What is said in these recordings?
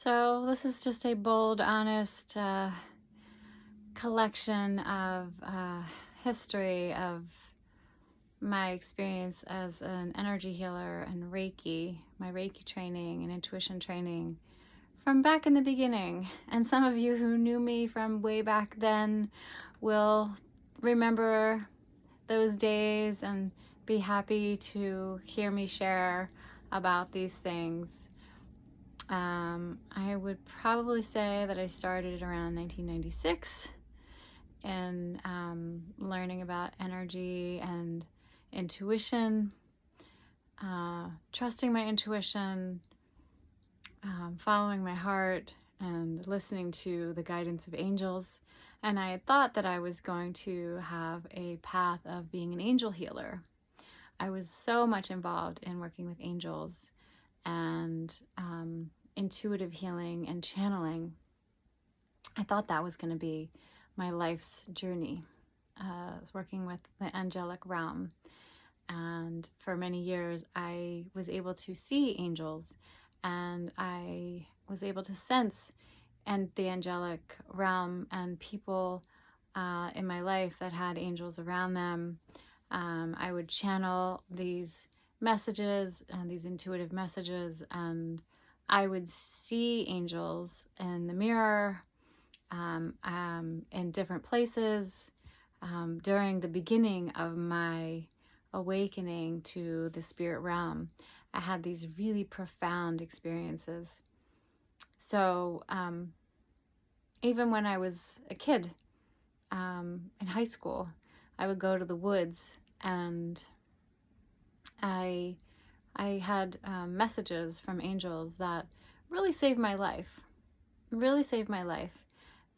So this is just a bold, honest collection of history of my experience as an energy healer and Reiki, my Reiki training and intuition training from back in the beginning. And some of you who knew me from way back then will remember those days and be happy to hear me share about these things. I would probably say that I started around 1996 in learning about energy and intuition, trusting my intuition, following my heart, and listening to the guidance of angels. And I had thought that I was going to have a path of being an angel healer. I was so much involved in working with angels and intuitive healing and channeling. I thought that was going to be my life's journey. I was working with the angelic realm, and for many years I was able to see angels, and I was able to sense and the angelic realm and people in my life that had angels around them. I would channel these messages and these intuitive messages, and I would see angels in the mirror, in different places. During the beginning of my awakening to the spirit realm, I had these really profound experiences. So even when I was a kid, in high school, I would go to the woods, and I had messages from angels that really saved my life,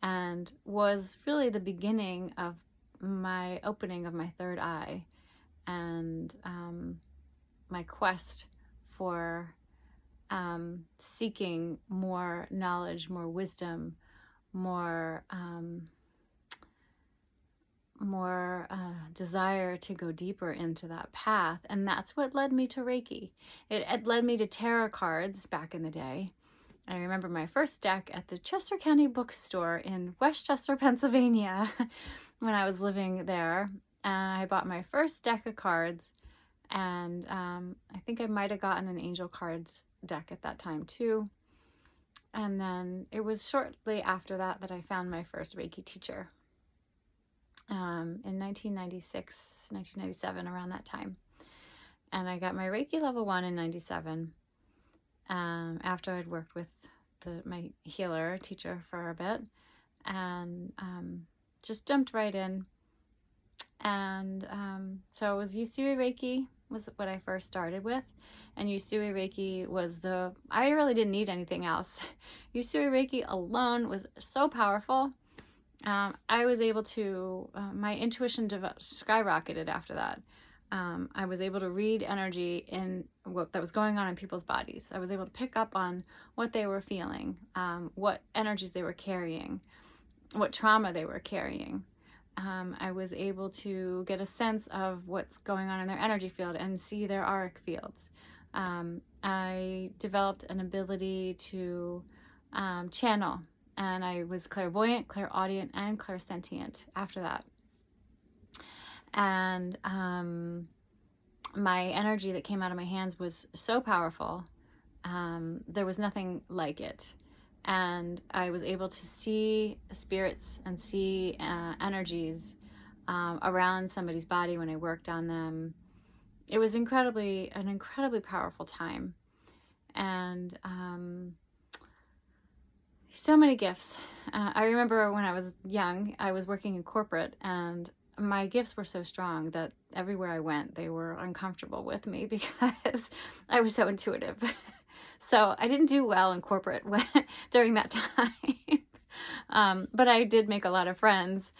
and was really the beginning of my opening of my third eye and my quest for seeking more knowledge, more wisdom, more desire to go deeper into that path. And that's what led me to Reiki. It led me to tarot cards back in the day. I remember my first deck at the Chester County Bookstore in Westchester, Pennsylvania, when I was living there. And I bought my first deck of cards, and I think I might have gotten an angel cards deck at that time too. And then it was shortly after that that I found my first Reiki teacher. In 1996, 1997, around that time. And I got my Reiki level 1 in 97, after I'd worked with my healer teacher for a bit, and just jumped right in. And so it was Usui Reiki was what I first started with, and Usui Reiki was I really didn't need anything else. Usui Reiki alone was so powerful. I was able to, my intuition skyrocketed after that. I was able to read energy in that was going on in people's bodies. I was able to pick up on what they were feeling, what energies they were carrying, what trauma they were carrying. I was able to get a sense of what's going on in their energy field and see their auric fields. I developed an ability to channel. And I was clairvoyant, clairaudient, and clairsentient after that. And my energy that came out of my hands was so powerful. There was nothing like it. And I was able to see spirits and see energies around somebody's body when I worked on them. It was an incredibly powerful time. And so many gifts. I remember when I was young, I was working in corporate, and my gifts were so strong that everywhere I went, they were uncomfortable with me because I was so intuitive. So I didn't do well in corporate during that time. But I did make a lot of friends.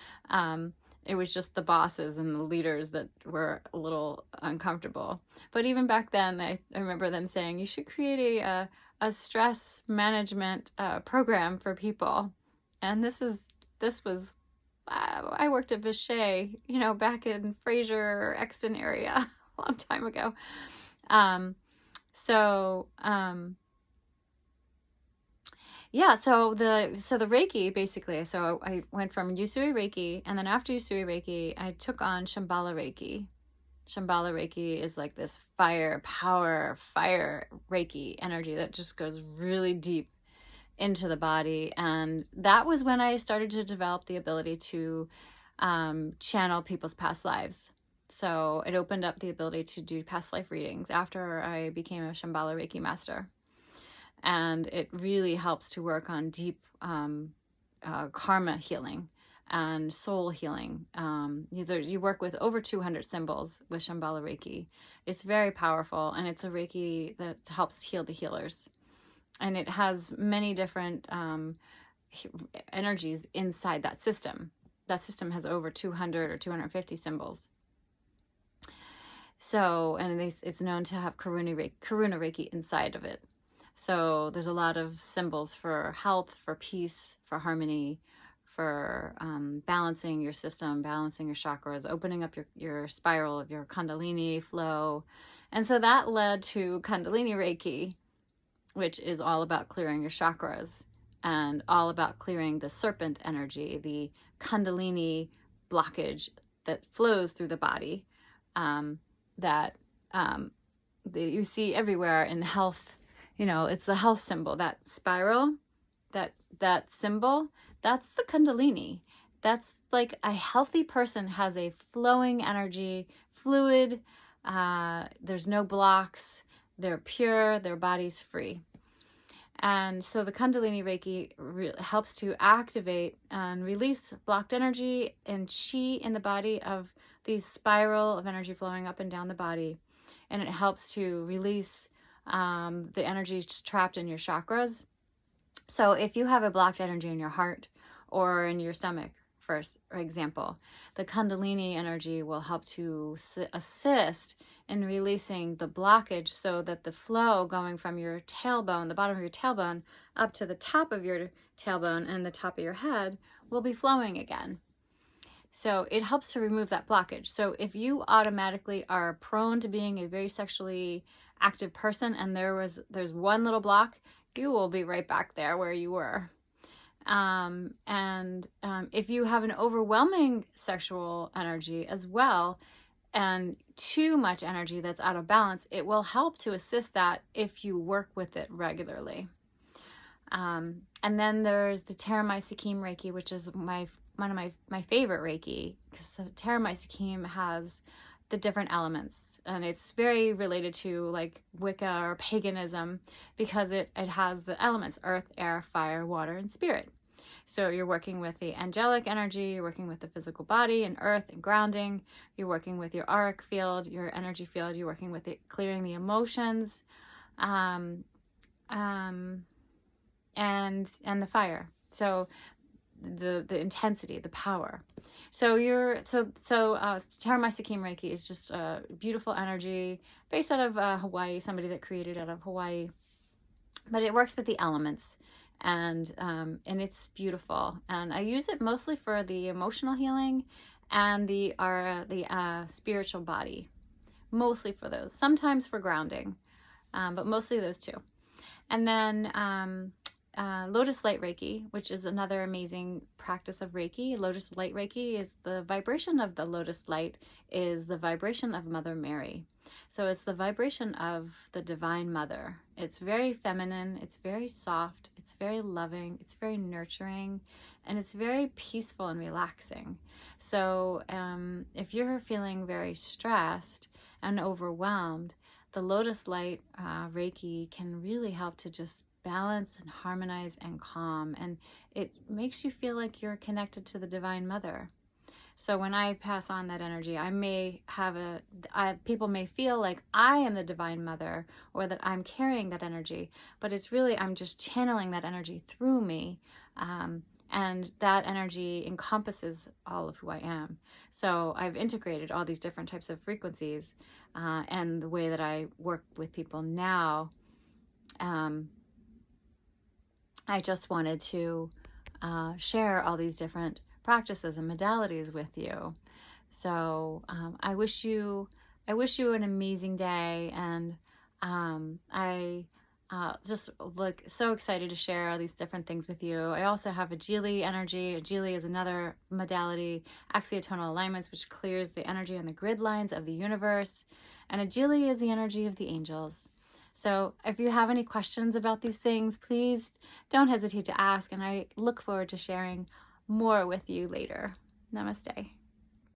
It was just the bosses and the leaders that were a little uncomfortable. But even back then, I remember them saying, you should create a stress management program for people. And this was, I worked at Vichy, back in Fraser, Exton area a long time ago. Yeah, so the Reiki basically, so I went from Usui Reiki, and then after Usui Reiki, I took on Shambhala Reiki. Shambhala Reiki is like this fire Reiki energy that just goes really deep into the body. And that was when I started to develop the ability to channel people's past lives. So it opened up the ability to do past life readings after I became a Shambhala Reiki master. And it really helps to work on deep karma healing and soul healing. You work with over 200 symbols with Shambhala Reiki. It's very powerful, and it's a Reiki that helps heal the healers. And it has many different energies inside that system. That system has over 200 or 250 symbols. So, and it's known to have Karuna Reiki inside of it. So there's a lot of symbols for health, for peace, for harmony, for balancing your system, balancing your chakras, opening up your spiral of your Kundalini flow. And so that led to Kundalini Reiki, which is all about clearing your chakras and all about clearing the serpent energy, the Kundalini blockage that flows through the body, that you see everywhere in health. It's the health symbol, that spiral, that symbol, that's the Kundalini. That's like a healthy person has a flowing energy, fluid, there's no blocks, they're pure, their body's free. And so the Kundalini Reiki helps to activate and release blocked energy and chi in the body of these spiral of energy flowing up and down the body. And it helps to release the energy trapped in your chakras. So if you have a blocked energy in your heart or in your stomach, for example, the Kundalini energy will help to assist in releasing the blockage so that the flow going from your tailbone, the bottom of your tailbone, up to the top of your tailbone and the top of your head will be flowing again. So it helps to remove that blockage. So if you automatically are prone to being a very sexually active person and there's one little block, you will be right back there where you were. If you have an overwhelming sexual energy as well, and too much energy that's out of balance, it will help to assist that if you work with it regularly. And then there's the Teramai-Sakim Reiki, which is one of my favorite Reiki, because Teramai-Sakim has the different elements, and it's very related to like Wicca or paganism because it has the elements: earth, air, fire, water, and spirit. So you're working with the angelic energy, you're working with the physical body and earth and grounding, you're working with your auric field, your energy field, you're working with clearing the emotions, and the fire. So the intensity, the power. So Teramai-Sakim Reiki is just a beautiful energy based out of Hawaii, somebody that created out of Hawaii, but it works with the elements, and it's beautiful. And I use it mostly for the emotional healing and the spiritual body, mostly for those. Sometimes for grounding, but mostly those two. And then Lotus Light Reiki, which is another amazing practice of Reiki. Lotus Light Reiki is the vibration of the lotus light is the vibration of Mother Mary. So it's the vibration of the Divine Mother. It's very feminine, it's very soft, it's very loving, it's very nurturing, and it's very peaceful and relaxing. So if you're feeling very stressed and overwhelmed, the Lotus Light Reiki can really help to just balance and harmonize and calm, and it makes you feel like you're connected to the Divine Mother. So when I pass on that energy, people may feel like I am the Divine Mother or that I'm carrying that energy, but it's really I'm just channeling that energy through me, and that energy encompasses all of who I am. So I've integrated all these different types of frequencies, and the way that I work with people now. I just wanted to share all these different practices and modalities with you. So I wish you an amazing day, and I Just like so excited to share all these different things with you. I also have a Jili energy. A Jili is another modality, axiotonal alignments, which clears the energy on the grid lines of the universe. And a Jili is the energy of the angels. So if you have any questions about these things, please don't hesitate to ask. And I look forward to sharing more with you later. Namaste.